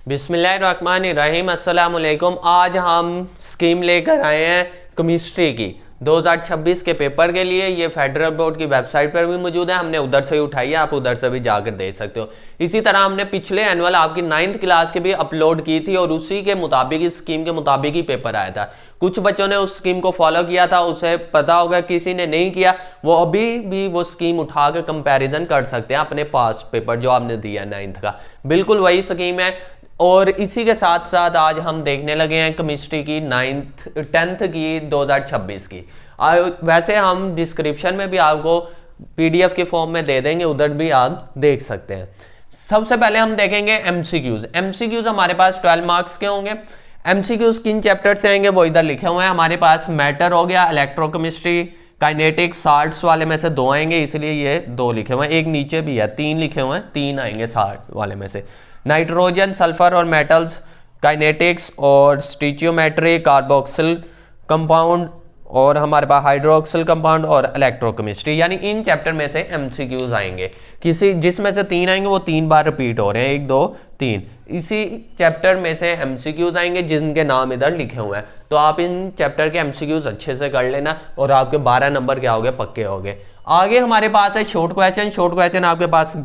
बिस्मिल्लाहिर्रहमानिर्रहीम अस्सलाम वालेकुम। आज हम स्कीम लेकर आए हैं केमिस्ट्री की 2026 के पेपर के लिए। ये फेडरल बोर्ड की वेबसाइट पर भी मौजूद है, हमने उधर से ही उठाई है, आप उधर से भी जाकर देख सकते हो। इसी तरह हमने पिछले एनुअल आपकी 9th क्लास के भी अपलोड की थी और उसी के मुताबिक, इस स्कीम के मुताबिक ही पेपर आया था। कुछ बच्चों ने उस स्कीम को फॉलो किया था, उसे पता होगा, किसी ने नहीं किया, वो अभी भी वो स्कीम उठाकर कंपैरिजन कर सकते हैं अपने पास पेपर जो आपने दिया 9th का, बिल्कुल वही स्कीम है। और इसी के साथ साथ आज हम देखने लगे हैं केमिस्ट्री की 10th की 2026 की। वैसे हम डिस्क्रिप्शन में भी आपको पीडीएफ के फॉर्म में दे देंगे, उधर भी आप देख सकते हैं। सबसे पहले हम देखेंगे एमसीक्यूज। एमसीक्यूज हमारे पास 12 मार्क्स के होंगे। एमसीक्यूज किन चैप्टर से आएंगे वो इधर लिखे हुए हैं हमारे पास। मैटर हो गया, इलेक्ट्रोकेमिस्ट्री, काइनेटिक्स, साल्ट्स वाले में से 2 आएंगे, इसलिए ये 2 लिखे हुए हैं। एक नीचे भी है, 3 लिखे हुए हैं, 3 आएंगे साल्ट वाले में से। नाइट्रोजन, सल्फर और मेटल्स, काइनेटिक्स और स्टीचियोमेट्री, कार्बोक्सिल कंपाउंड और हमारे पास हाइड्रोक्सिल कंपाउंड और इलेक्ट्रोकेमिस्ट्री, यानी इन चैप्टर में से एमसीक्यूज आएंगे। किसी जिसमें से 3 आएंगे वो 3 बार रिपीट हो रहे हैं, 1 2 3। इसी चैप्टर में से एमसीक्यूज आएंगे जिनके नाम इधर लिखे हुए हैं। तो आप इन चैप्टर के एमसीक्यूज अच्छे से कर लेना और आपके 12 नंबर क्या हो गए, पक्के हो गए। आगे हमारे पास है शॉर्ट क्वेश्चन। शॉर्ट क्वेश्चन आपके पास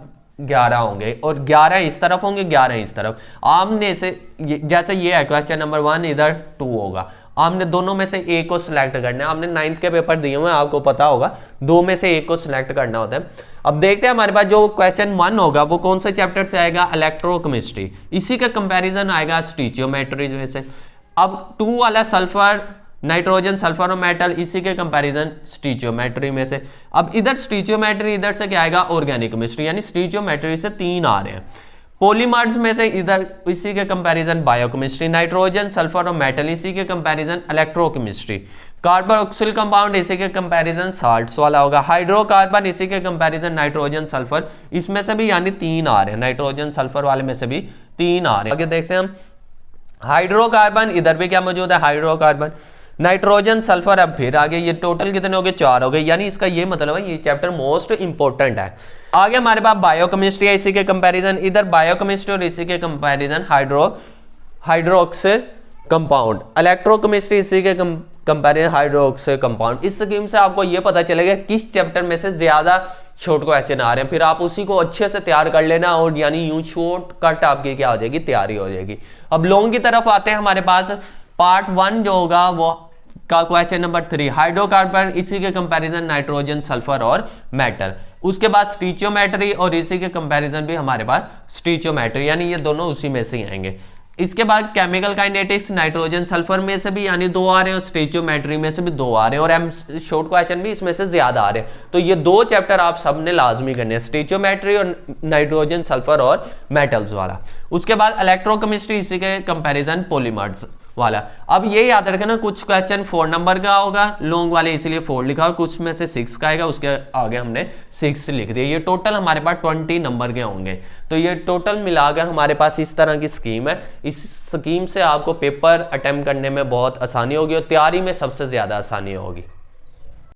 11 होंगे और 11 इस तरफ होंगे, 11 इस तरफ। आमने से जैसे ये है क्वेश्चन नंबर 1, इधर 2 होगा। आपने दोनों में से एक को सिलेक्ट करना है। आपने 9th के पेपर दिए हुए हैं, आपको पता होगा 2 में से एक को सिलेक्ट करना होता है। अब देखते हैं हमारे पास जो क्वेश्चन 1 होगा वो कौन से चैप्टर से आएगा, इलेक्ट्रोकेमिस्ट्री। इसी का कंपैरिजन आएगा स्टीचियोमेट्री में से। अब 2 वाला सल्फर, नाइट्रोजन, सल्फर और मेटल, इसी के कंपैरिजन स्टीचियोमेट्री में से। अब इधर स्टीचियोमेट्री, इधर से क्या आएगा, ऑर्गेनिक केमिस्ट्री, यानी स्टीचियोमेट्री से 3 आ रहे हैं। पॉलीमर्स में से इधर इसी के कंपैरिजन बायोकेमिस्ट्री। नाइट्रोजन, सल्फर और मेटल, इसी के कंपैरिजन इलेक्ट्रोकेमिस्ट्री। कार्बोक्सिल कंपाउंड, इसी के कंपैरिजन साल्ट्स वाला होगा। हाइड्रोकार्बन, इसी के कंपैरिजन नाइट्रोजन, सल्फर, इसमें से भी यानी 3 आ रहे हैं। नाइट्रोजन सल्फर वाले में से भी 3 आ रहे हैं। आगे देखते हैं हम हाइड्रोकार्बन, इधर भी क्या मौजूद है, हाइड्रोकार्बन, नाइट्रोजन, सल्फर। अब फिर आगे ये टोटल कितने हो गए, 4 हो गए, यानी इसका ये मतलब है ये चैप्टर मोस्ट इंपॉर्टेंट है। आगे हमारे पास बायोकेमिस्ट्री है, इसी के कंपैरिजन। इधर बायोकेमिस्ट्री और इसी के कंपैरिजन हाइड्रोक्सिल कंपाउंड। इलेक्ट्रोकेमिस्ट्री, इसी के कंपैरिजन हाइड्रोक्सिल कंपाउंड। इस स्कीम से आपको ये पता चलेगा किस चैप्टर में से ज्यादा शॉर्ट क्वेश्चन आ रहे हैं, फिर आप उसी को अच्छे से तैयार कर लेना और यानी यूं शॉर्ट कट आपकी क्या हो जाएगी, तैयारी हो जाएगी। अब लॉन्ग की तरफ आते हैं। हमारे पास पार्ट 1 जो होगा वो का क्वेश्चन नंबर 3, हाइड्रोकार्बन, इसी के कंपैरिजन नाइट्रोजन, सल्फर और मेटल। उसके बाद स्टीचियोमेट्री और इसी के कंपैरिजन भी हमारे पास स्टीचियोमेट्री, यानी ये दोनों उसी में से ही आएंगे। इसके बाद केमिकल काइनेटिक्स, नाइट्रोजन सल्फर में से भी यानी 2 आ रहे हैं और स्टीचियोमेट्री में से भी 2 आ रहे हैं और शॉर्ट क्वेश्चन भी इसमें से ज्यादा आ रहे हैं। तो ये 2 चैप्टर आप सबने लाजमी करने हैं, स्टीचियोमेट्री और नाइट्रोजन सल्फर और मेटल्स वाला। उसके बाद इलेक्ट्रोकेमिस्ट्री, इसी के कंपैरिजन पॉलीमर्स वाला। अब ये याद रखना कुछ क्वेश्चन 4 नंबर का होगा लॉन्ग वाले, इसीलिए 4 लिखा, और कुछ में से 6 का आएगा, उसके आगे हमने 6 लिख दिया। ये टोटल हमारे पास 20 नंबर के होंगे। तो ये टोटल मिलाकर हमारे पास इस तरह की स्कीम है। इस स्कीम से आपको पेपर अटेम्प्ट करने में बहुत आसानी होगी और तैयारी में सबसे ज्यादा आसानी होगी।